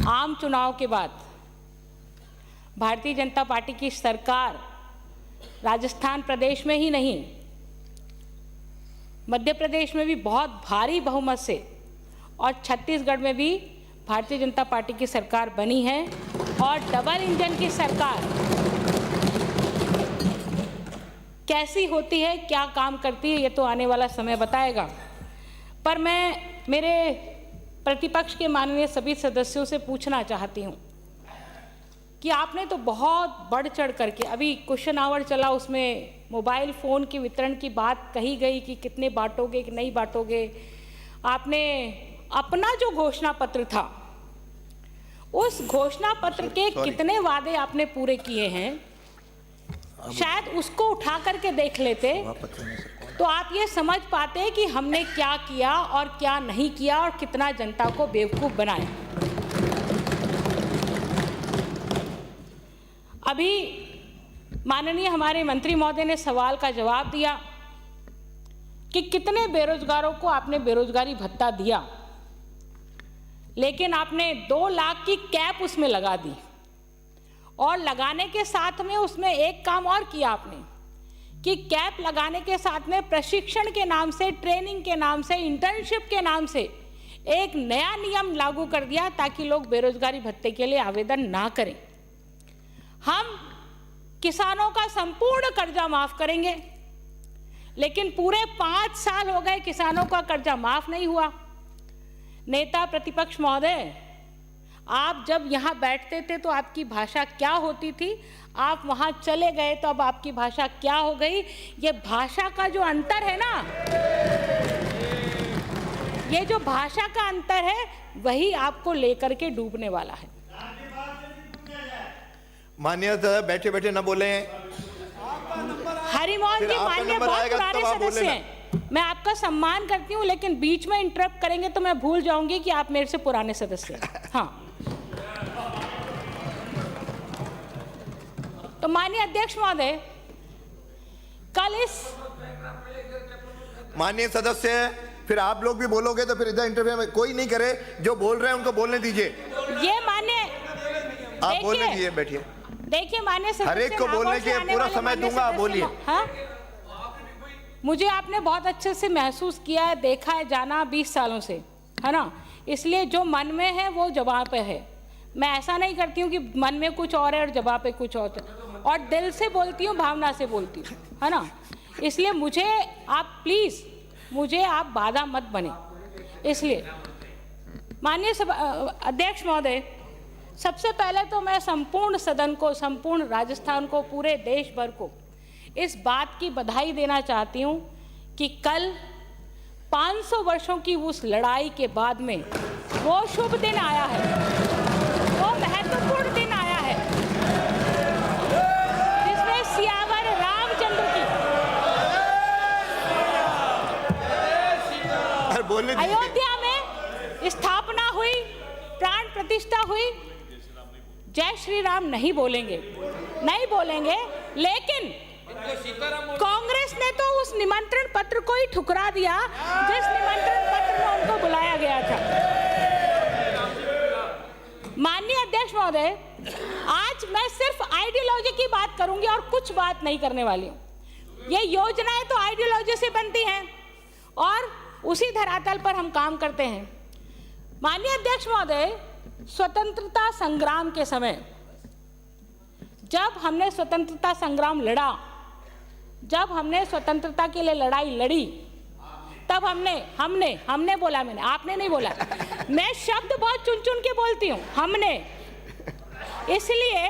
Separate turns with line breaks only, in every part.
आम चुनाव के बाद भारतीय जनता पार्टी की सरकार राजस्थान प्रदेश में ही नहीं, मध्य प्रदेश में भी बहुत भारी बहुमत से और छत्तीसगढ़ में भी भारतीय जनता पार्टी की सरकार बनी है। और डबल इंजन की सरकार कैसी होती है, क्या काम करती है, ये तो आने वाला समय बताएगा। पर मैं मेरे प्रतिपक्ष के माननीय सभी सदस्यों से पूछना चाहती हूँ कि आपने तो बहुत बढ़ चढ़ करके, अभी क्वेश्चन आवर चला, उसमें मोबाइल फ़ोन के वितरण की बात कही गई कि कितने बांटोगे कि नहीं बांटोगे। आपने अपना जो घोषणा पत्र था, उस घोषणा पत्र के कितने वादे आपने पूरे किए हैं, शायद उसको उठा करके देख लेते तो आप ये समझ पाते कि हमने क्या किया और क्या नहीं किया और कितना जनता को बेवकूफ़ बनाया। अभी माननीय हमारे मंत्री महोदय ने सवाल का जवाब दिया कि कितने बेरोजगारों को आपने बेरोजगारी भत्ता दिया, लेकिन आपने 2 लाख की कैप उसमें लगा दी। और लगाने के साथ में उसमें एक काम और किया आपने कि कैप लगाने के साथ में प्रशिक्षण के नाम से, ट्रेनिंग के नाम से, इंटर्नशिप के नाम से एक नया नियम लागू कर दिया ताकि लोग बेरोजगारी भत्ते के लिए आवेदन ना करें। हम किसानों का संपूर्ण कर्जा माफ करेंगे, लेकिन पूरे 5 साल हो गए किसानों का कर्जा माफ नहीं हुआ। नेता प्रतिपक्ष महोदय, आप जब यहाँ बैठते थे तो आपकी भाषा क्या होती थी, आप वहाँ चले गए तो अब आपकी भाषा क्या हो गई। ये भाषा का जो अंतर है ना, ये जो भाषा का अंतर है, वही आपको लेकर के डूबने वाला है।
माननीय बैठे बैठे न बोले।
हरिमोहन जी माननीय बहुत पुराने सदस्य हैं, मैं आपका सम्मान करती हूँ, लेकिन बीच में इंटरप्ट करेंगे तो मैं भूल जाऊंगी कि आप मेरे से पुराने सदस्य हैं। हाँ, तो माननीय अध्यक्ष महोदय, कल इस
माननीय सदस्य, फिर आप लोग भी बोलोगे तो फिर इधर इंटरव्यू में कोई नहीं करे, जो बोल रहे हैं उनको बोलने दीजिए।
ये माननीय,
आप बोलने दीजिए, बैठिए।
देखिए माननीय सदस्य,
हर एक को बोलने के पूरा समय दूंगा, आप बोलिए।
हाँ, मुझे आपने बहुत अच्छे से महसूस किया है, देखा है, जाना 20 सालों से, है ना, इसलिए जो मन में है वो जवाब पे है। मैं ऐसा नहीं करती हूँ कि मन में कुछ और है और जवाब पे कुछ और दिल से बोलती हूँ, भावना से बोलती हूँ, है ना। इसलिए मुझे आप प्लीज़, मुझे आप बाधा मत बने। इसलिए माननीय अध्यक्ष महोदय, सबसे पहले तो मैं संपूर्ण सदन को, संपूर्ण राजस्थान को, पूरे देश भर को इस बात की बधाई देना चाहती हूँ कि कल 500 वर्षों की उस लड़ाई के बाद में वो शुभ दिन आया है, वो महत्वपूर्ण दिन आया है, जिसमें सियावर रामचंद्र की अयोध्या में स्थापना हुई, प्राण प्रतिष्ठा हुई। जय श्री राम नहीं बोलेंगे, नहीं बोलेंगे, लेकिन कांग्रेस ने तो उस निमंत्रण पत्र को ही ठुकरा दिया जिस निमंत्रण पत्र में उनको बुलाया गया था। माननीय अध्यक्ष महोदय, आज मैं सिर्फ आइडियोलॉजी की बात करूंगी और कुछ बात नहीं करने वाली हूं। ये योजनाएं तो आइडियोलॉजी से बनती हैं और उसी धरातल पर हम काम करते हैं। माननीय अध्यक्ष महोदय, स्वतंत्रता संग्राम के समय जब हमने स्वतंत्रता संग्राम लड़ा, जब हमने स्वतंत्रता के लिए लड़ाई लड़ी, तब हमने बोला, मैंने, आपने नहीं बोला, मैं शब्द बहुत चुन चुन के बोलती हूँ, हमने, इसलिए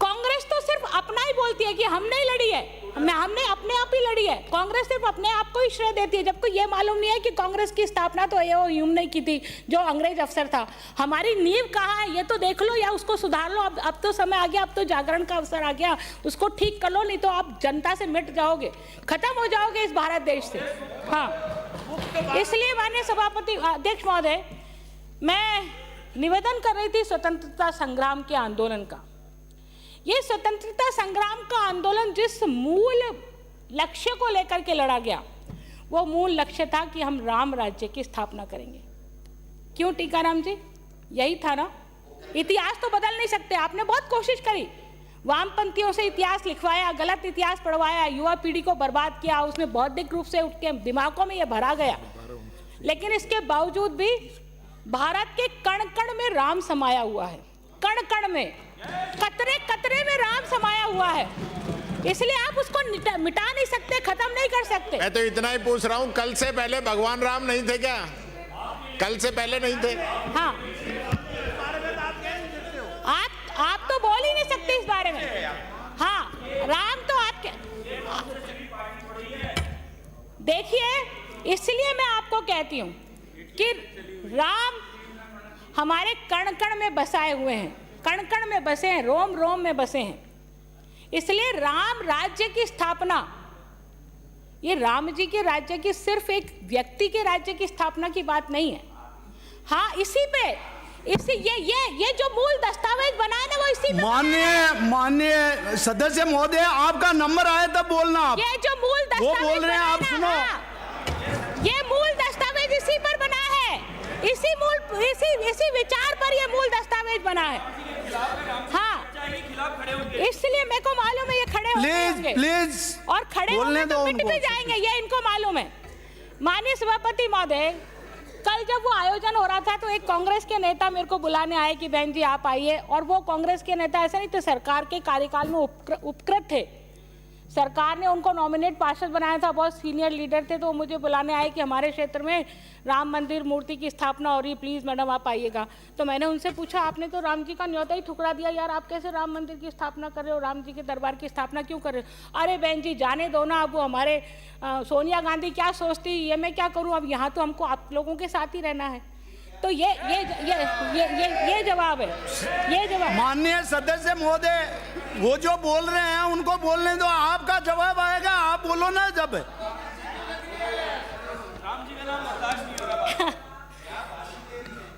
कांग्रेस तो सिर्फ अपना ही बोलती है कि हमने ही लड़ी है, हमने अपने आप ही लड़ी है। कांग्रेस सिर्फ अपने आप को ही श्रेय देती है, जबकि ये मालूम नहीं है कि कांग्रेस की स्थापना तो ए ओ ह्यूम ने की थी, जो अंग्रेज अफसर था। हमारी नींव कहाँ है ये तो देख लो या उसको सुधार लो। अब तो समय आ गया, अब तो जागरण का अवसर आ गया, उसको ठीक कर लो, नहीं तो आप जनता से मिट जाओगे, खत्म हो जाओगे इस भारत देश से। हाँ, इसलिए माननीय सभापति अध्यक्ष महोदय, मैं निवेदन कर रही थी स्वतंत्रता संग्राम के आंदोलन का। ये स्वतंत्रता संग्राम का आंदोलन जिस मूल लक्ष्य को लेकर के लड़ा गया, वो मूल लक्ष्य था कि हम राम राज्य की स्थापना करेंगे। क्यों टीकाराम जी? यही था ना, इतिहास तो बदल नहीं सकते। आपने बहुत कोशिश करी, वामपंथियों से इतिहास लिखवाया, गलत इतिहास पढ़वाया, युवा पीढ़ी को बर्बाद किया, उसमें बौद्धिक रूप से उनके दिमागों में ये भरा गया। लेकिन इसके बावजूद भी भारत के कण कण में राम समाया हुआ है, कण कण में, कतरे कतरे में राम समाया हुआ है। इसलिए आप उसको मिटा नहीं सकते, खत्म नहीं कर सकते।
मैं तो इतना ही पूछ रहा हूँ, कल से पहले भगवान राम नहीं थे क्या? कल से पहले नहीं थे?
हाँ, आप तो बोल ही नहीं सकते इस बारे में। हाँ, राम तो आपके, देखिए, इसलिए मैं आपको कहती हूँ कि राम हमारे कण कण में बसाए हुए हैं, कण कण में बसे हैं, रोम रोम में बसे हैं। इसलिए राम राज्य की स्थापना, ये राम जी के राज्य की सिर्फ एक व्यक्ति के राज्य की स्थापना की बात नहीं है। हाँ, इसी पे, इसी ये जो मूल दस्तावेज बना है ना, वो इसी पे।
माननीय सदस्य महोदय, आपका नंबर आया तब बोलना। आप
ये जो मूल दस्तावेज
वो बोल रहे हैं, आप सुनो।
हाँ, ये मूल दस्तावेज इसी पर बना है, इसी विचार पर ये मूल दस्तावेज बना है। हाँ, इसलिए मेरे को मालूम है ये खड़े होंगे,
प्लीज
और खड़े होंगे तो मिट भी
उनको।
जाएंगे, ये इनको मालूम है। माननीय सभापति महोदय, कल जब वो आयोजन हो रहा था तो एक कांग्रेस के नेता मेरे को बुलाने आए कि बहन जी आप आइए, और वो कांग्रेस के नेता ऐसा नहीं थे, सरकार के कार्यकाल में उपकृत थे, सरकार ने उनको नॉमिनेट पार्षद बनाया था, बहुत सीनियर लीडर थे। तो वो मुझे बुलाने आए कि हमारे क्षेत्र में राम मंदिर मूर्ति की स्थापना हो रही, प्लीज़ मैडम आप आइएगा। तो मैंने उनसे पूछा, आपने तो राम जी का न्योता ही ठुकरा दिया यार, आप कैसे राम मंदिर की स्थापना कर रहे हो, राम जी के दरबार की स्थापना क्यों कर रहे हो? अरे बहन जी जाने दो ना, अब वो हमारे सोनिया गांधी क्या सोचती, ये मैं क्या करूँ, अब यहाँ तो हमको आप लोगों के साथ ही रहना है। तो ये जवाब है, ये जवाब।
माननीय सदस्य महोदय, वो जो बोल रहे हैं उनको बोलने दो, आपका जवाब आएगा, आप बोलो ना जब।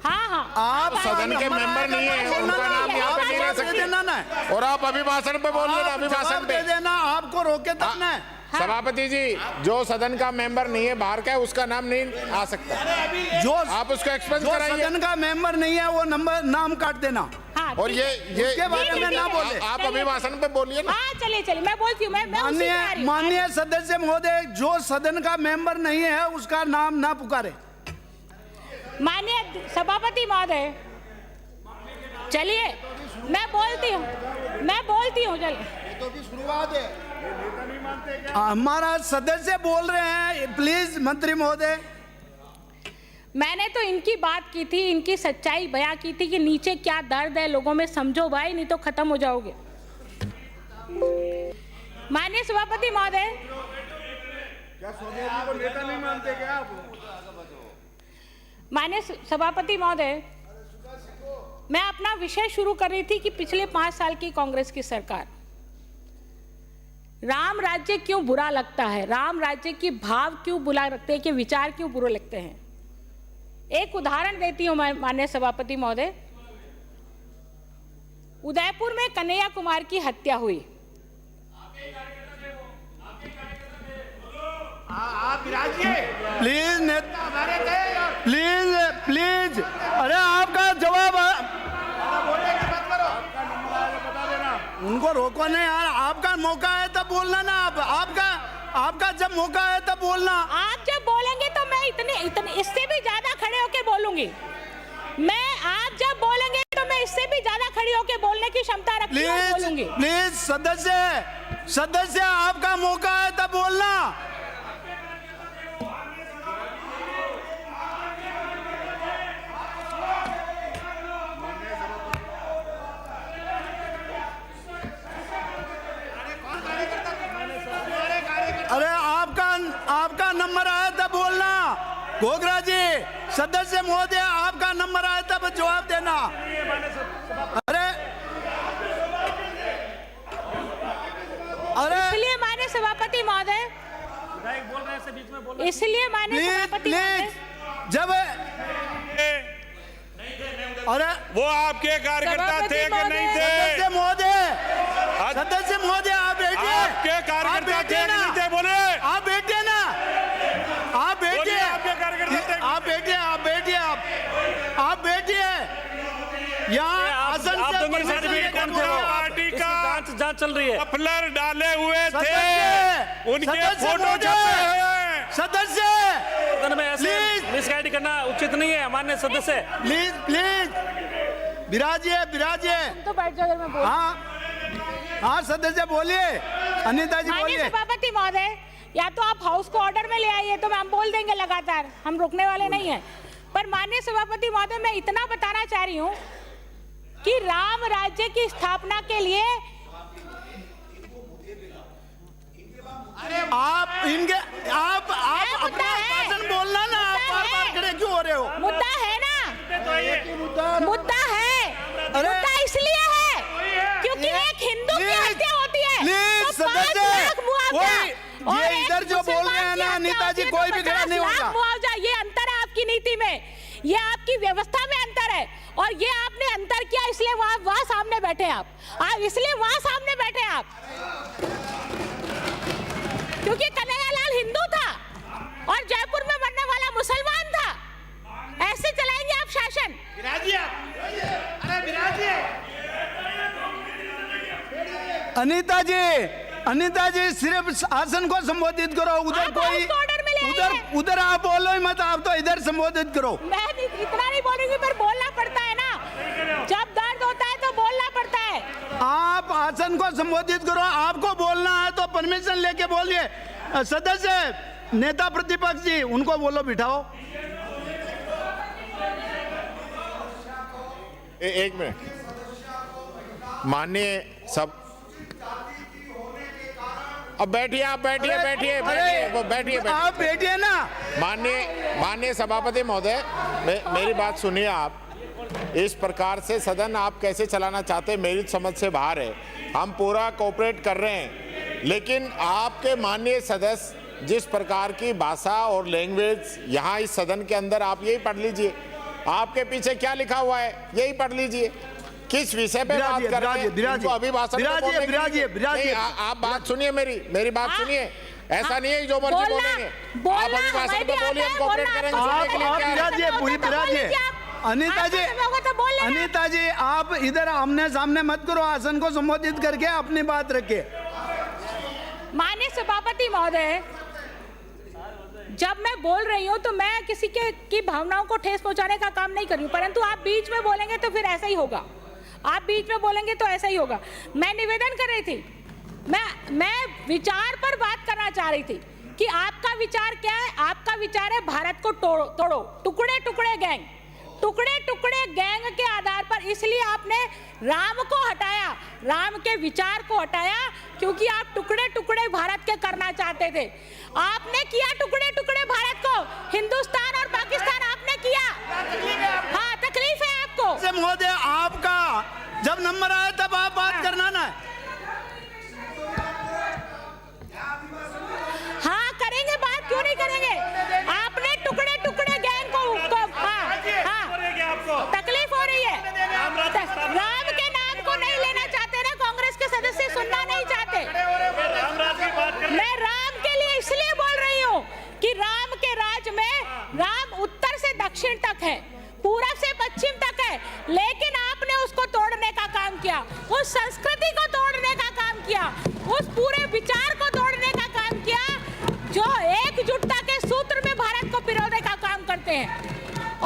हाँ,
आप
सदन के मेंबर नहीं है, उनका नाम यहाँ पे नहीं ले सकते, और आप अभिभाषण पे बोल रहे हैं, अभिभाषण पे
देना, आपको रोके तब ना।
सभापति जी, जो सदन का मेंबर नहीं है, बाहर का है, उसका नाम नहीं आ सकता।
जो
आप उसको एक्सपेंस
जो
कराइए।
सदन का मेंबर नहीं है वो नाम काट देना।
हाँ,
और ये
उसके बारे में ना बोले।
आप अभिभाषण पे बोलिए ना।
हाँ, चलिए मैं बोलती हूँ, मैं उसी में आ रही हूँ।
माननीय सदस्य महोदय, जो सदन का मेंबर नहीं है उसका नाम ना पुकारे।
माननीय सभापति महोदय, चलिए मैं बोलती हूँ, चलिए।
तो भी शुरुआत है।
हमारा सदस्य बोल रहे हैं, प्लीज मंत्री महोदय।
मैंने तो इनकी बात की थी, इनकी सच्चाई बयां की थी कि नीचे क्या दर्द है लोगों में, समझो भाई, नहीं तो खत्म हो जाओगे। माननीय सभापति महोदय,
क्या सोनिया जी को नेता नहीं मानते क्या आप?
माननीय सभापति महोदय, मैं अपना विषय शुरू कर रही थी कि पिछले 5 साल की कांग्रेस की सरकार, राम राज्य क्यों बुरा लगता है, राम राज्य की भाव क्यों बुरा लगते हैं, कि विचार क्यों बुरे लगते हैं। एक उदाहरण देती हूं मैं माननीय सभापति महोदय। उदयपुर में कन्हैया कुमार की हत्या हुई।
प्लीज प्लीज, अरे आपका जवाब उनको रोको नहीं यार, आपका मौका है तब बोलना ना। आपका जब मौका है तब बोलना।
आप जब बोलेंगे तो मैं इतने इससे भी ज्यादा खड़े होके बोलूंगी। आप जब बोलेंगे तो मैं इससे भी ज्यादा खड़ी होके बोलने की क्षमता रखती हूँ, बोलूंगी।
प्लीज सदस्य आपका मौका है तब बोलना। अरे आपका नंबर आया तब बोलना। गोगरा जी, सदस्य महोदय, आपका नंबर आया तब जवाब देना। अरे
इसलिए माननीय सभापति महोदय, इसलिए माननीय सभापति महोदय,
जब अरे
वो आपके कार्यकर्ता थे कि नहीं थे?
सदस्य महोदय आप बैठिए।
आपके कार्यकर्ता थे कि नहीं थे? बोले।
आप बैठिए ना, आप बैठिए,
आपके कार्यकर्ता थे?
आप बैठिए, यहाँ आसन
आप
से
दोनों
परमिशन
सर्टिफिकेट
लेकर
कौन थे
बोलो।
वो?
पार्टी
इसकी
का
जांच चल रही है।
मफलर डाले हुए थे,
सदस्य,
उनके
सदस्य
फोटो
महोदय,
छपे हैं।
सदस्य
सदन में ऐसे
प्लीज।
मिसगाइड करना उचित नहीं है माननीय सदस्य।
प्लीज प्लीज विराजिए विराजिए।
तो बैठ जाओ, मैं बोल
हाँ सदस्य बोलिए, अनीता जी
माननीय
बोलिए।
सभापति महोदय, या तो आप हाउस को ऑर्डर में ले आइए तो हम बोल देंगे लगातार, हम रुकने वाले नहीं हैं। पर माननीय सभापति महोदय, मैं इतना बताना चाह रही हूँ कि राम राज्य की स्थापना के लिए
आप इनके आप अपना भाषण बोलना ना, आप बार बार खड़े क्यों हो रहे हो?
मुद्दा है ना, मुद्दा है, मुद्दा इसलिए है क्योंकि एक हिंदू की हत्या होती है
प्लीज
तो 5
सदस्य,
लाख मुआवजा,
कोई
और
ये
एक
इधर जो बोल रहे हैं ना
मुसलमान की
अनीता जी,
हत्या
कोई भी
होती है
खड़ा
तो
नहीं
50
होगा।
लाख मुआवजा, ये अंतर है आपकी नीति में, ये आपकी व्यवस्था में अंतर है, और ये आपने अंतर किया इसलिए वहां सामने बैठे हैं आप इसलिए वहां सामने बैठे हैं आप, क्योंकि कन्हैयालाल हिंदू था और जयपुर में मरने वाला मुसलमान था। ऐसे चलाएंगे आप शासन?
अनीता जी सिर्फ आसन को संबोधित करो, उधर
आप
कोई
हाउस को ऑर्डर में ले आइए।
उधर आप बोलो ही मत, आप तो इधर संबोधित करो।
मैं इतना नहीं बोलूंगी, पर बोलना पड़ता है ना, जब दर्द होता है तो बोलना पड़ता है।
आप आसन को संबोधित करो, आपको बोलना है तो परमिशन लेके बोलिए। सदस्य नेता प्रतिपक्ष जी, उनको बोलो बिठाओ।
एक मिनट, माननीय सब, अब बैठिए, आप बैठिए, बैठिए, बैठिए, बैठिए,
आप बैठिए ना।
माननीय सभापति महोदय, मेरी बात सुनिए। आप इस प्रकार से सदन आप कैसे चलाना चाहते हैं, मेरी समझ से बाहर है। हम पूरा कोऑपरेट कर रहे हैं, लेकिन आपके माननीय सदस्य जिस प्रकार की भाषा और लैंग्वेज यहाँ इस सदन के अंदर, आप यही पढ़ लीजिए, आपके पीछे क्या लिखा हुआ है यही पढ़ लीजिए। किस विषय पे बात कर रहे हैं, इनको अभिभाषण पे बोलने के लिए- नहीं, आप बात सुनिए, मेरी बात सुनिए। ऐसा नहीं है जो मर्जी बोलेंगे, आप अभिभाषण पे बोलिए, हम कोऑपरेट करेंगे। सुनने के लिए
आप
क्या है?
विराजिए। अनीता जी आप इधर आमने सामने मत करो, आसन को संबोधित करके अपनी बात रखिए।
माननीय सभापति महोदय, जब मैं बोल रही हूँ तो मैं किसी की भावनाओं को ठेस पहुंचाने का काम नहीं कर रही हूँ, परंतु आप बीच में बोलेंगे तो फिर ऐसा ही होगा, आप बीच में बोलेंगे तो ऐसा ही होगा। मैं निवेदन कर रही थी, मैं विचार पर बात करना चाह रही थी कि आपका विचार क्या है। आपका विचार है भारत को तोड़ो, टुकड़े टुकड़े गैंग, टुकड़े टुकड़े गैंग के आधार पर, इसलिए आपने राम को हटाया, राम के विचार को हटाया, क्योंकि आप टुकड़े टुकड़े भारत के करना चाहते थे। आपने किया टुकड़े टुकड़े भारत को, हिंदुस्तान और पाकिस्तान आपने किया। हाँ, तकलीफ है आपको।
महोदय, आपका जब नंबर आया तब आप बात करना ना।
हाँ, करेंगे बात, क्यों नहीं करेंगे। आपने टुकड़े टुकड़े गैंग को तकलीफ हो रही है। राम के नाम को नहीं लेना चाहते ना, कांग्रेस के सदस्य सुनना नहीं चाहते। मैं राम के लिए इसलिए बोल रही हूँ कि राम के राज में राम उत्तर से दक्षिण तक है, पूरब से पश्चिम तक है, लेकिन आपने उसको तोड़ने का काम किया, उस संस्कृति को तोड़ने का काम किया, उस पूरे विचार को तोड़ने का काम किया जो एकजुटता के सूत्र में भारत को पिरोने का काम करते हैं।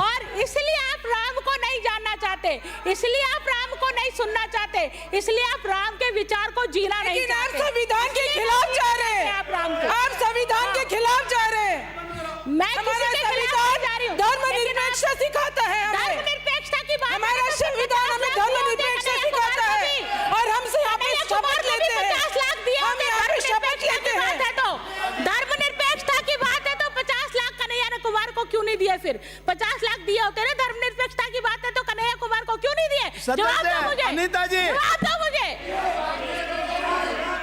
और इसलिए आप राम को नहीं जानना चाहते, इसलिए आप राम को नहीं सुनना चाहते, इसलिए आप राम के विचार को जीना नहीं चाहते।
आप संविधान के खिलाफ जा रहे हैं, आप संविधान के खिलाफ जा रहे हैं।
मैं किसी के खिलाफ जा रही हूँ।
धर्मनिरपेक्षता सिखाता है हमें,
धर्मनिरपेक्षता की बात,
हमारा संविधान हमें धर्मनिरपेक्षता सिखाता है, और हमसे यहाँ पे शपथ लेते हैं,
50 लाख दिए,
हम यहाँ पे शपथ लेते हैं।
धर्मनिरपेक्षता की बात है तो 50 लाख कन्हैया कुमार को क्यों नहीं दिए? फिर 50 लाख दिए होते ना। धर्मनिरपेक्षता की बात है तो कन्हैया कुमार को क्यों नहीं दिए? जवाब दो मुझे,
अनीता जी,
जवाब दो मुझे।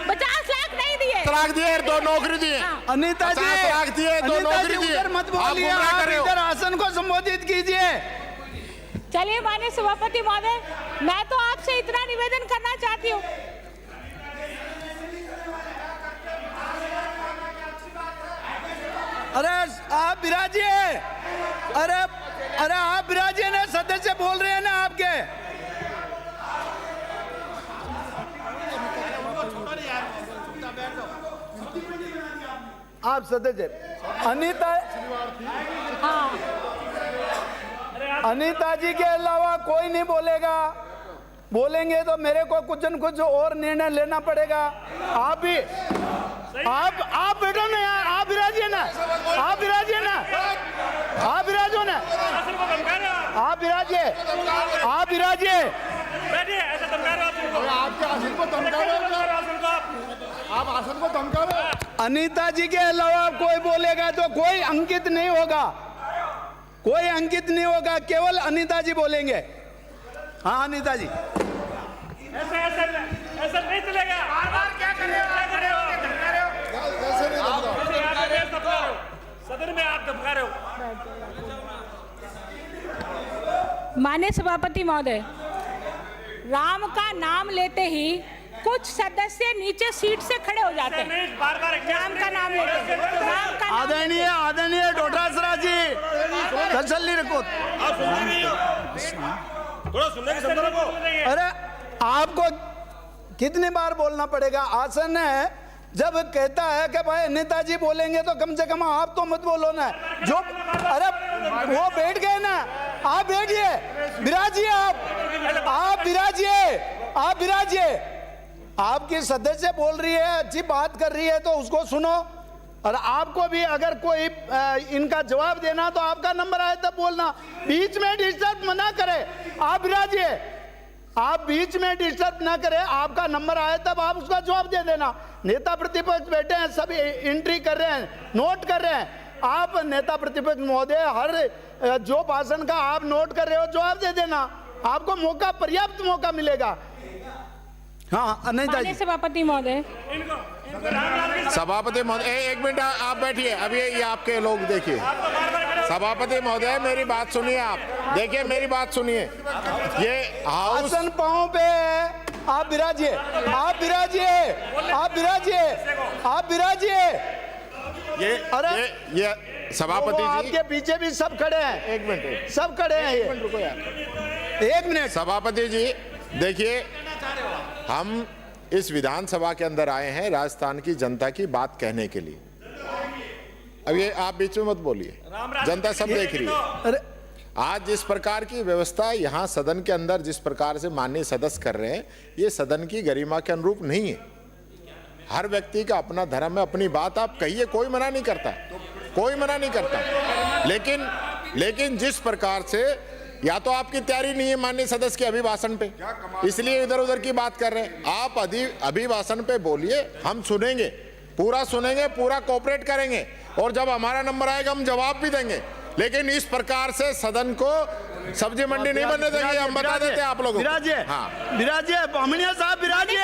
50 लाख नहीं दिए,
50 लाख दिए, 2 नौकरी दिए।
अनीता जी,
50 लाख दिए, 2 नौकरी दिए।
उधर मत बोलिए,
आप गुमराह
आप
कर रहे हो।
इधर आसन को संबोधित कीजिए।
चलिए माननीय सभापति महोदय, मैं तो आपसे इतना निवेदन करना चाहती हूँ।
अरे आप विराजिए, अरे आप विराजिए ना, सदस्य बोल रहे हैं ना आपके। आप सदस्य अनीता जी के अलावा कोई नहीं बोलेगा। बोलेंगे तो मेरे को कुछ न कुछ और निर्णय लेना पड़ेगा। आप भी आप बैठो ना यार, आप विराजिए ना, आप विराजिए ना, आप विराजो ना, आप विराजिए, आप विराजिए।
बैठिए, ऐसा धमका रहे हो आप
आपके आसन को धमका रहे हो, आप आसन को धमका रहे हो।
अनीता जी के अलावा कोई बोलेगा तो कोई अंकित नहीं होगा, कोई अंकित नहीं होगा, केवल अनीता जी बोलेंगे। हाँ अनीता जी,
ऐसा नहीं चलेगा। बार-बार क्या कर रहे हो? सदन में आप धमका रहे हो।
माननीय सभापति महोदय, राम का नाम लेते ही कुछ सदस्य नीचे सीट से खड़े हो जाते हैं।
बार-बार
राम का नाम लेते हैं। राम का नाम
आदरणीय आदरणीय डोटासरा जी, तसल्ली रखो।
थोड़ा सुनने की क्षमता रखो।
अरे आपको कितनी बार बोलना पड़ेगा? आसन है, जब कहता है कि भाई नेताजी बोलेंगे तो कम से कम आप तो मत बोलो ना। जो अरे वो बैठ गए ना, आप बैठिए, विराजिए, आप विराजिए, आप विराजिए। आपकी सदस्य बोल रही है, अच्छी बात कर रही है तो उसको सुनो। और आपको भी अगर कोई इनका जवाब देना तो आपका नंबर आए तब बोलना, बीच में डिस्टर्ब मना करे। आप विराजिए, आप बीच में डिस्टर्ब ना करें, आपका नंबर आए तब आप उसका जवाब दे देना। नेता प्रतिपक्ष बैठे हैं, सब एंट्री कर रहे हैं, नोट कर रहे हैं। आप नेता प्रतिपक्ष महोदय हर जो भाषण का आप नोट कर रहे हो जवाब दे देना, आपको मौका, पर्याप्त मौका मिलेगा। हाँ अनीता जी।
माननीय सभापति महोदय,
सभापति महोदय एक मिनट आप बैठिए, अभी ये आपके लोग देखिए। सभापति महोदय मेरी बात सुनिए, आप देखिए मेरी बात सुनिए। ये हाउस
आसन पांव पे आप विराजिए, आप विराजिए, आप विराजिए, आप विराजिए।
ये सभापति जी
आपके पीछे भी सब खड़े हैं,
एक मिनट,
सब खड़े हैं। ये
रुको यार,
एक मिनट।
सभापति जी देखिए, हम इस विधानसभा के अंदर आए हैं राजस्थान की जनता की बात कहने के लिए। अब ये आप बीच में मत बोलिए, जनता सब देख रही है।
अरे
आज जिस प्रकार की व्यवस्था यहाँ सदन के अंदर जिस प्रकार से माननीय सदस्य कर रहे हैं, ये सदन की गरिमा के अनुरूप नहीं है। हर व्यक्ति का अपना धर्म है, अपनी बात आप कहिए, कोई मना नहीं करता, कोई मना नहीं करता। लेकिन जिस प्रकार से, या तो आपकी तैयारी नहीं है माननीय सदस्य के अभिभाषण पे, इसलिए इधर उधर की बात कर रहे हैं। आप अभिभाषण पे बोलिए, हम सुनेंगे, पूरा कोऑपरेट करेंगे, और जब हमारा नंबर आएगा हम जवाब भी देंगे। लेकिन इस प्रकार से सदन को सब्जी मंडी नहीं बनने देंगे, हम बता देते हैं आप लोगों को।
विराजिए,
हाँ
विराजिए, बामणिया साहब विराजिए।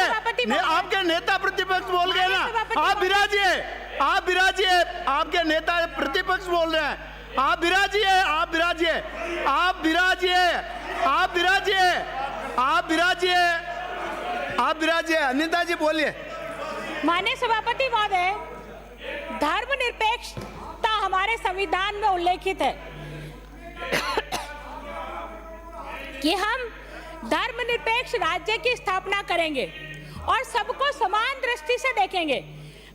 आपके नेता प्रतिपक्ष बोल गए ना, आप विराजिए, आप विराजिए। आपके नेता प्रतिपक्ष बोल रहे हैं, आप विराजिए, आप विराजिए, आप विराजिए, आप विराजिए, आप विराजिए, आप विराजिए। अनीता जी बोलिए।
माननीय सभापति महोदय, धर्मनिरपेक्षता हमारे संविधान में उल्लेखित है कि हम धर्मनिरपेक्ष राज्य की स्थापना करेंगे और सबको समान दृष्टि से देखेंगे।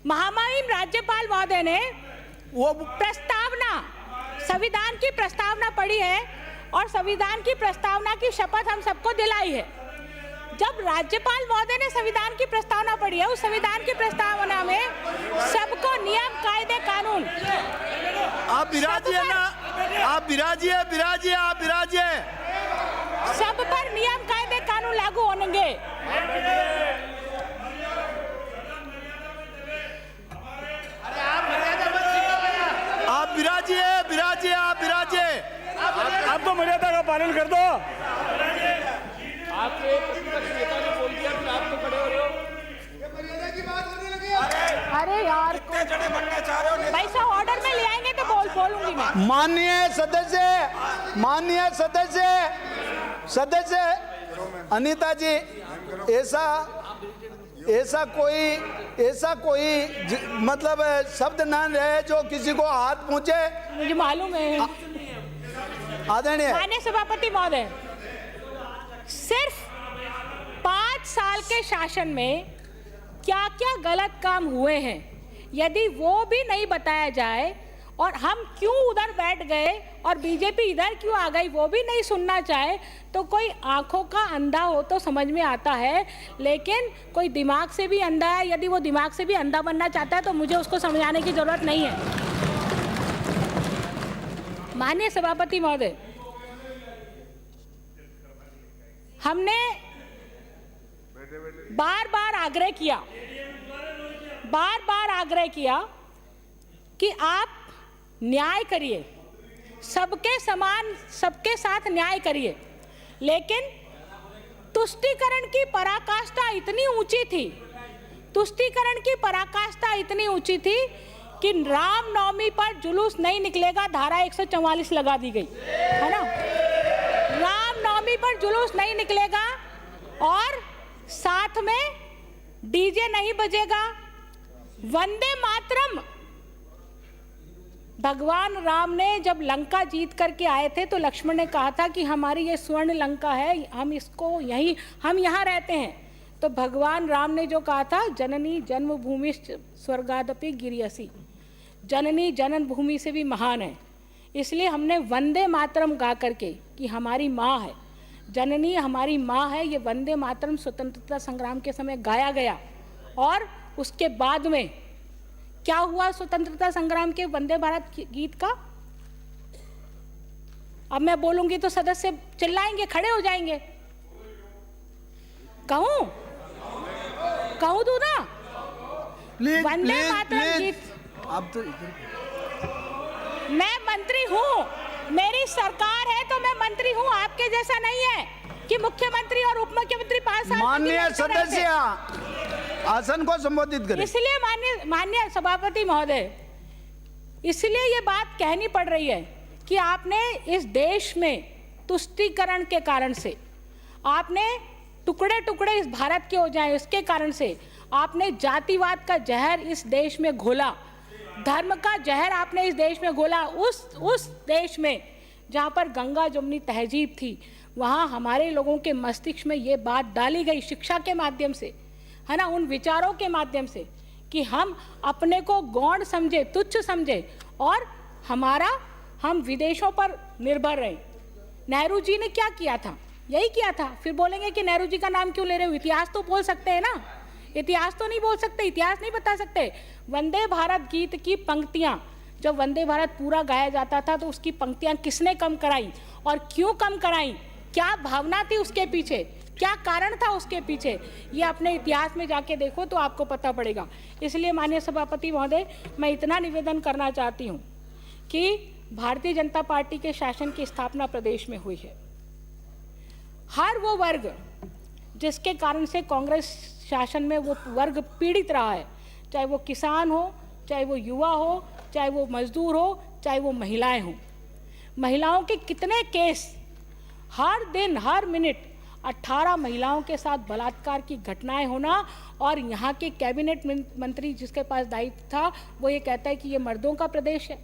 महामहिम राज्यपाल महोदय ने वो प्रस्तावना, संविधान की प्रस्तावना पढ़ी है और संविधान की प्रस्तावना की शपथ हम सबको दिलाई है। जब राज्यपाल महोदय ने संविधान की प्रस्तावना पढ़ी है, उस संविधान की प्रस्तावना में सबको नियम, कायदे, कानून,
आप विराजिए ना, आप विराजिए, विराजिए, आप विराजिए।
सब पर नियम, कायदे, कानून लागू होंगे।
आप विराजिए, विराजिए, आप विराजिए।
आप तो मर्यादा का पालन कर दो।
आपके प्रतिपक्ष नेता ने बोल दिया, फिर आप तो खड़े हो रहे हो।
अरे यार, पैसा ऑर्डर में ले आएंगे तो बोलूंगी मैं।
माननीय सदस्य अनीता जी, ऐसा कोई मतलब शब्द ना रहे जो किसी को हाथ पहुंचे।
मुझे मालूम है
आदरणीय
माननीय सभापति महोदय, सिर्फ 5 साल के शासन में क्या क्या गलत काम हुए हैं यदि वो भी नहीं बताया जाए और हम क्यों उधर बैठ गए और बीजेपी इधर क्यों आ गई वो भी नहीं सुनना चाहे, तो कोई आंखों का अंधा हो तो समझ में आता है, लेकिन कोई दिमाग से भी अंधा है। यदि वो दिमाग से भी अंधा बनना चाहता है तो मुझे उसको समझाने की जरूरत नहीं है। माननीय सभापति महोदय, हमने बार बार आग्रह किया कि आप न्याय करिए, सबके समान, सबके साथ न्याय करिए, लेकिन तुष्टीकरण की पराकाष्ठा इतनी ऊंची थी कि रामनवमी पर जुलूस नहीं निकलेगा, धारा 144 लगा दी गई है ना। रामनवमी पर जुलूस नहीं निकलेगा और साथ में डीजे नहीं बजेगा, वंदे मातरम। भगवान राम ने जब लंका जीत करके आए थे तो लक्ष्मण ने कहा था कि हमारी ये स्वर्ण लंका है, हम यहाँ रहते हैं। तो भगवान राम ने जो कहा था, जननी जन्मभूमि स्वर्गादपि गिरियसी, जननी जन्मभूमि से भी महान है। इसलिए हमने वंदे मातरम गा करके कि हमारी माँ है, जननी हमारी माँ है, ये वंदे मातरम स्वतंत्रता संग्राम के समय गाया गया। और उसके बाद में क्या हुआ स्वतंत्रता संग्राम के वंदे भारत गीत का? अब मैं बोलूंगी तो सदस्य चिल्लाएंगे, खड़े हो जाएंगे। कहूं तू ना, वंदे मातरम गीत।
आप तो
मैं मंत्री हूँ, मेरी सरकार है तो मैं मंत्री हूँ, आपके जैसा नहीं है कि मुख्यमंत्री और उप मुख्यमंत्री 5 साल।
माननीय सदस्य आसन को संबोधित करें।
इसलिए माननीय सभापति महोदय, इसलिए ये बात कहनी पड़ रही है कि आपने इस देश में तुष्टीकरण के कारण से, आपने टुकड़े टुकड़े इस भारत के हो जाए इसके कारण से आपने जातिवाद का जहर इस देश में घोला, धर्म का जहर आपने इस देश में घोला। उस देश में जहाँ पर गंगा जमुनी तहजीब थी, वहाँ हमारे लोगों के मस्तिष्क में ये बात डाली गई शिक्षा के माध्यम से, है ना, उन विचारों के माध्यम से कि हम अपने को गौण समझे, तुच्छ समझे और हम विदेशों पर निर्भर रहे। नेहरू जी ने क्या किया था? यही किया था। फिर बोलेंगे कि नेहरू जी का नाम क्यों ले रहे हो? इतिहास तो बोल सकते हैं ना, इतिहास तो नहीं बोल सकते, इतिहास नहीं बता सकते। वंदे भारत गीत की पंक्तियां, जब वंदे भारत पूरा गाया जाता था तो उसकी पंक्तियां किसने कम कराई और क्यों कम कराई, क्या भावना थी उसके पीछे, क्या कारण था उसके पीछे, ये अपने इतिहास में जाके देखो तो आपको पता पड़ेगा। इसलिए माननीय सभापति महोदय, मैं इतना निवेदन करना चाहती हूँ कि भारतीय जनता पार्टी के शासन की स्थापना प्रदेश में हुई है। हर वो वर्ग जिसके कारण से कांग्रेस शासन में वो वर्ग पीड़ित रहा है, चाहे वो किसान हो, चाहे वो युवा हो, चाहे वो मजदूर हो, चाहे वो महिलाएं हों। महिलाओं के कितने केस, हर दिन हर मिनट 18 महिलाओं के साथ बलात्कार की घटनाएं होना, और यहाँ के कैबिनेट मंत्री जिसके पास दायित्व था वो ये कहता है कि ये मर्दों का प्रदेश है,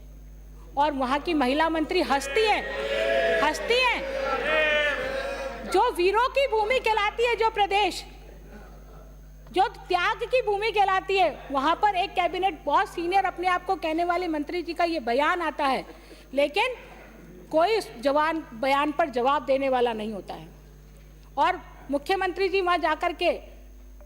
और वहाँ की महिला मंत्री हंसती है जो वीरों की भूमि कहलाती है, जो प्रदेश, जो त्याग की भूमि कहलाती है, वहाँ पर एक कैबिनेट बहुत सीनियर अपने आप को कहने वाले मंत्री जी का ये बयान आता है, लेकिन कोई जवान बयान पर जवाब देने वाला नहीं होता है। और मुख्यमंत्री जी वहाँ जाकर के,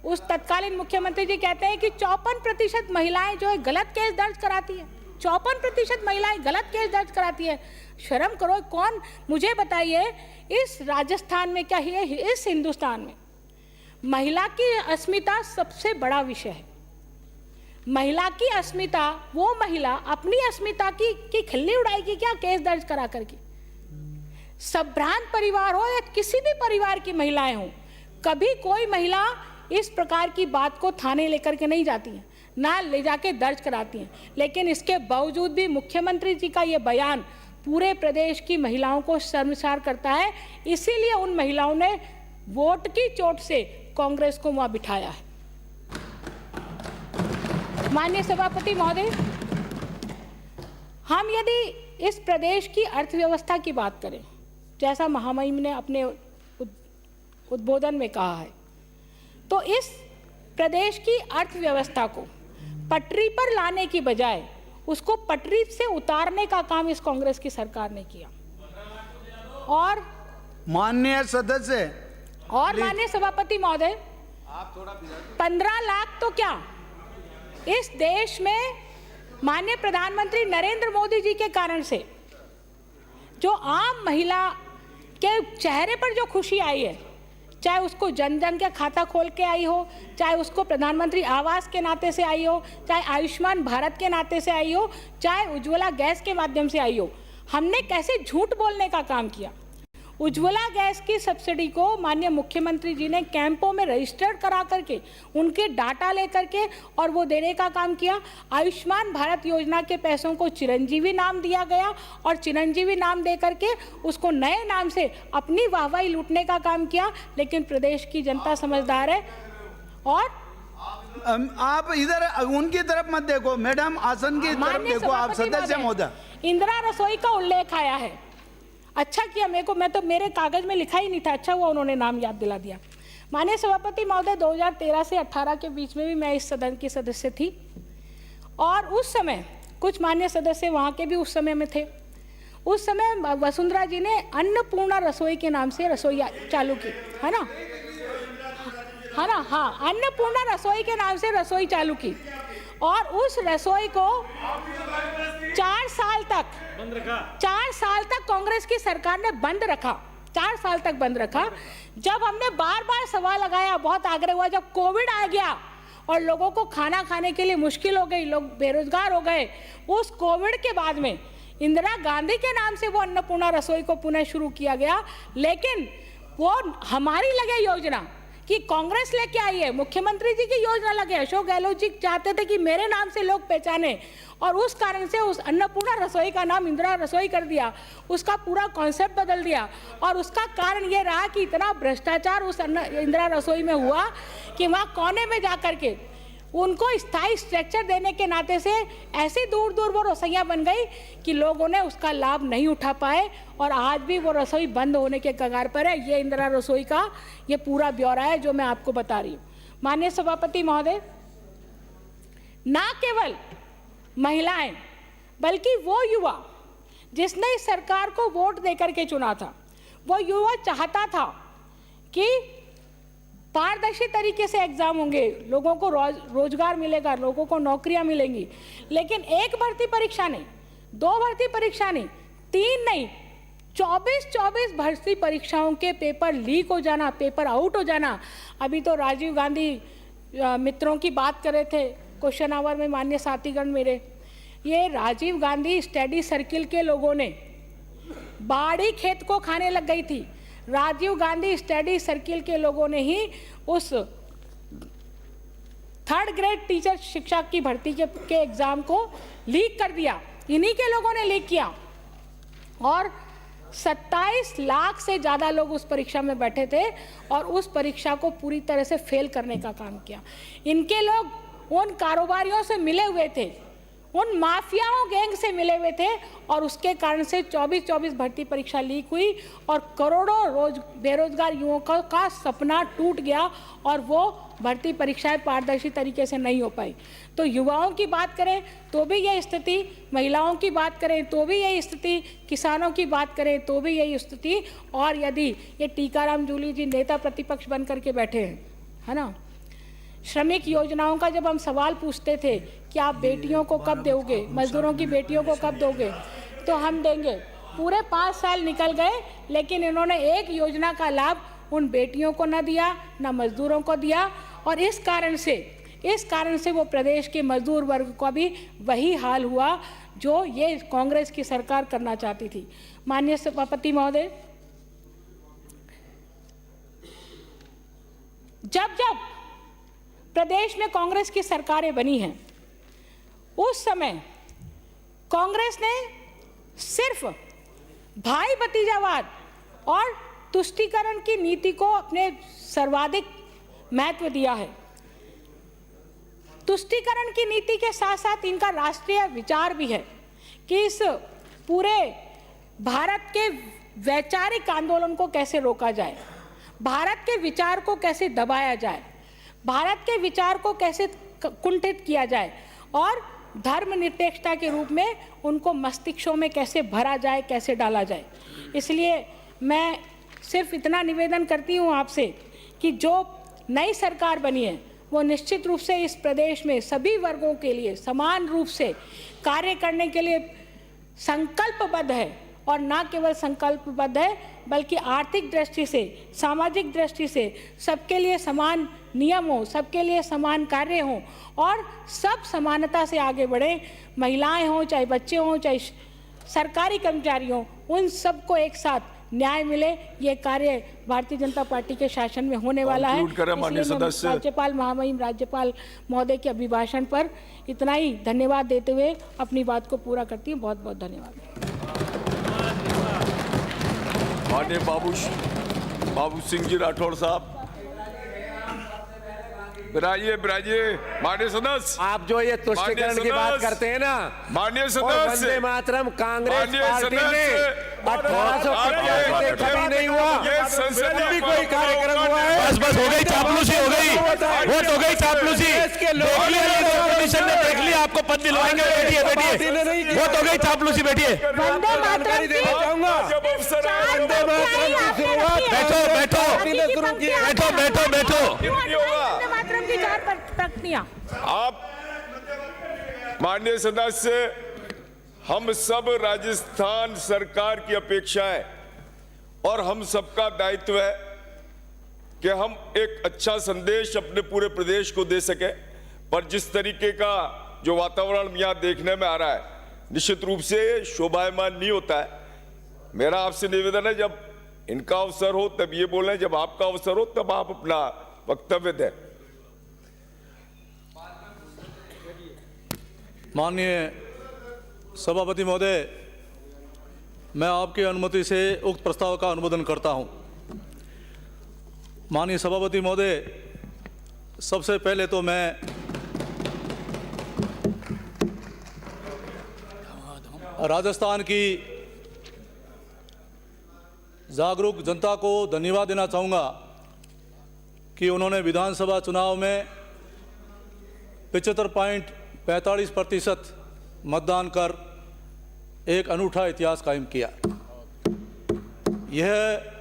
उस तत्कालीन मुख्यमंत्री जी कहते हैं कि 54% महिलाएं जो है गलत केस दर्ज कराती है, 54% महिलाएं गलत केस दर्ज कराती है। शर्म करो। कौन, मुझे बताइए, इस राजस्थान में क्या है, इस हिंदुस्तान में महिला की अस्मिता सबसे बड़ा विषय है। महिला की अस्मिता, वो महिला अपनी अस्मिता की खिल्ली उड़ाएगी क्या केस दर्ज करा करके? संभ्रांत परिवार हो या किसी भी परिवार की महिलाएं हो, कभी कोई महिला इस प्रकार की बात को थाने लेकर के नहीं जाती है, ना ले जाके दर्ज कराती हैं। लेकिन इसके बावजूद भी मुख्यमंत्री जी का ये बयान पूरे प्रदेश की महिलाओं को शर्मसार करता है। इसीलिए उन महिलाओं ने वोट की चोट से कांग्रेस को वहां बिठाया है। माननीय सभापति महोदय, हम यदि इस प्रदेश की अर्थव्यवस्था की बात करें, जैसा महामहिम ने अपने उद्बोधन में कहा है, तो इस प्रदेश की अर्थव्यवस्था को पटरी पर लाने की बजाय उसको पटरी से उतारने का काम इस कांग्रेस की सरकार ने किया। और
माननीय सदस्य
माननीय सभापति महोदय, 15 लाख तो क्या, इस देश में माननीय प्रधानमंत्री नरेंद्र मोदी जी के कारण से जो आम महिला के चेहरे पर जो खुशी आई है, चाहे उसको जन जन का खाता खोल के आई हो, चाहे उसको प्रधानमंत्री आवास के नाते से आई हो, चाहे आयुष्मान भारत के नाते से आई हो, चाहे उज्ज्वला गैस के माध्यम से आई हो, हमने कैसे झूठ बोलने का काम किया। उज्ज्वला गैस की सब्सिडी को माननीय मुख्यमंत्री जी ने कैंपों में रजिस्टर्ड करा करके उनके डाटा लेकर के और वो देने का काम किया। आयुष्मान भारत योजना के पैसों को चिरंजीवी नाम दिया गया और चिरंजीवी नाम दे करके उसको नए नाम से अपनी वाहवाही लूटने का काम किया। लेकिन प्रदेश की जनता समझदार है। और
आप इधर उनकी तरफ मत देखो मैडम, आसन की तरफ देखो आप सदस्य महोदय।
इंदिरा रसोई का उल्लेख आया है, अच्छा किया मैं तो मेरे कागज में लिखा ही नहीं था, अच्छा हुआ उन्होंने नाम याद दिला दिया। माननीय सभापति महोदय, 2013 से 18 के बीच में भी मैं इस सदन की सदस्य थी और उस समय कुछ माननीय सदस्य वहाँ के भी उस समय में थे। उस समय वसुंधरा जी ने अन्नपूर्णा रसोई के नाम से रसोई चालू की, है ना, हाँ, अन्नपूर्णा रसोई के नाम से रसोई चालू की और उस रसोई को 4 साल तक कांग्रेस की सरकार ने बंद रखा, 4 साल तक बंद रखा। जब हमने बार बार सवाल लगाया, बहुत आग्रह हुआ, जब कोविड आ गया और लोगों को खाना खाने के लिए मुश्किल हो गई, लोग बेरोजगार हो गए, उस कोविड के बाद में इंदिरा गांधी के नाम से वो अन्नपूर्णा रसोई को पुनः शुरू किया गया। लेकिन वो हमारी लगे योजना कि कांग्रेस लेके आई है, मुख्यमंत्री जी की योजना लगे, अशोक गहलोत जी चाहते थे कि मेरे नाम से लोग पहचाने और उस कारण से उस अन्नपूर्णा रसोई का नाम इंदिरा रसोई कर दिया, उसका पूरा कॉन्सेप्ट बदल दिया। और उसका कारण ये रहा कि इतना भ्रष्टाचार उस इंदिरा रसोई में हुआ कि वहाँ कोने में जा कर के उनको स्थायी स्ट्रक्चर देने के नाते से ऐसी दूर दूर वो रसोइयाँ बन गई कि लोगों ने उसका लाभ नहीं उठा पाए और आज भी वो रसोई बंद होने के कगार पर है। ये इंदिरा रसोई का ये पूरा ब्यौरा है जो मैं आपको बता रही हूँ। माननीय सभापति महोदय, ना केवल महिलाएं बल्कि वो युवा जिसने इस सरकार को वोट देकर के चुना था, वो युवा चाहता था कि पारदर्शी तरीके से एग्जाम होंगे, लोगों को रोजगार मिलेगा, लोगों को नौकरियां मिलेंगी। लेकिन एक भर्ती परीक्षा नहीं, 2 भर्ती परीक्षा नहीं, 3 नहीं, 24 भर्ती परीक्षाओं के पेपर लीक हो जाना, पेपर आउट हो जाना। अभी तो राजीव गांधी मित्रों की बात कर रहे थे क्वेश्चन आवर में, माननीय साथीगण मेरे, ये राजीव गांधी स्टडी सर्किल के लोगों ने बाड़ी खेत को खाने लग गई थी। राजीव गांधी स्टडी सर्किल के लोगों ने ही उस 3rd ग्रेड टीचर शिक्षा की भर्ती के एग्जाम को लीक कर दिया, इन्हीं के लोगों ने लीक किया और 27 लाख से ज़्यादा लोग उस परीक्षा में बैठे थे और उस परीक्षा को पूरी तरह से फेल करने का काम किया। इनके लोग उन कारोबारियों से मिले हुए थे, उन माफियाओं गैंग से मिले हुए थे और उसके कारण से 24 भर्ती परीक्षा लीक हुई और करोड़ों बेरोजगार युवकों का सपना टूट गया और वो भर्ती परीक्षाएं पारदर्शी तरीके से नहीं हो पाई। तो युवाओं की बात करें तो भी यही स्थिति, महिलाओं की बात करें तो भी यही स्थिति, किसानों की बात करें तो भी यही स्थिति। और यदि ये टीकाराम जूली जी नेता प्रतिपक्ष बन करके बैठे हैं, है ना, श्रमिक योजनाओं का जब हम सवाल पूछते थे कि आप बेटियों को कब दोगे, मजदूरों की बेटियों को कब दोगे, तो हम देंगे। पूरे 5 साल निकल गए लेकिन इन्होंने एक योजना का लाभ उन बेटियों को न दिया, न मजदूरों को दिया और इस कारण से वो प्रदेश के मजदूर वर्ग का भी वही हाल हुआ जो ये कांग्रेस की सरकार करना चाहती थी। माननीय सभापति महोदय, जब प्रदेश में कांग्रेस की सरकारें बनी हैं, उस समय कांग्रेस ने सिर्फ भाई भतीजावाद और तुष्टीकरण की नीति को अपने सर्वाधिक महत्व दिया है। तुष्टीकरण की नीति के साथ साथ इनका राष्ट्रीय विचार भी है कि इस पूरे भारत के वैचारिक आंदोलन को कैसे रोका जाए, भारत के विचार को कैसे दबाया जाए, भारत के विचार को कैसे कुंठित किया जाए और धर्मनिरपेक्षता के रूप में उनको मस्तिष्कों में कैसे भरा जाए, कैसे डाला जाए। इसलिए मैं सिर्फ इतना निवेदन करती हूँ आपसे कि जो नई सरकार बनी है वो निश्चित रूप से इस प्रदेश में सभी वर्गों के लिए समान रूप से कार्य करने के लिए संकल्पबद्ध है, और ना केवल संकल्पबद्ध है बल्कि आर्थिक दृष्टि से, सामाजिक दृष्टि से सबके लिए समान नियम हो, सबके लिए समान कार्य हो और सब समानता से आगे बढ़े। महिलाएं हों, चाहे बच्चे हों, चाहे सरकारी कर्मचारी हों, उन सबको एक साथ न्याय मिले। ये कार्य भारतीय जनता पार्टी के शासन में होने वाला है। इसलिए मैं राज्यपाल महामहिम राज्यपाल महोदय के अभिभाषण पर इतना ही धन्यवाद देते हुए अपनी बात को पूरा करती हूँ। बहुत बहुत धन्यवाद।
माननीय बाबू सिंह जी राठौड़ साहब, बिराजिए माननीय सदस्य।
आप जो ये तुष्टीकरण की बात करते हैं ना,
माननीय
और
सदस्य,
वंदे मातरम कांग्रेस पार्टी में 1885 से कभी नहीं हुआ।
संसद
भी कोई कार्यक्रम हुआ है?
बस हो गई, चापलूसी हो गई, वोट हो गई, चापलूसी कमीशन ने देख लिया, आपको पद दिलवाएंगे। बैठिए, वोट हो गई, चापलूसी। बैठिए,
वंदे मातरम
देना चाहूंगा।
जब अवसर है
वंदे मातरम की शुरुआत
मातरम की 4 पंक्तियां।
आप माननीय सदस्य, हम सब राजस्थान सरकार की अपेक्षा है और हम सबका दायित्व है कि हम एक अच्छा संदेश अपने पूरे प्रदेश को दे सके। पर जिस तरीके का जो वातावरण यहाँ देखने में आ रहा है, निश्चित रूप से शोभायमान नहीं होता है। मेरा आपसे निवेदन है, जब इनका अवसर हो तब ये बोलें, जब आपका अवसर हो तब आप अपना वक्तव्य दें।
माननीय सभापति महोदय, मैं आपकी अनुमति से उक्त प्रस्ताव का अनुमोदन करता हूं। माननीय सभापति महोदय, सबसे पहले तो मैं राजस्थान की जागरूक जनता को धन्यवाद देना चाहूँगा कि उन्होंने विधानसभा चुनाव में 75.45% मतदान कर एक अनूठा इतिहास कायम किया। यह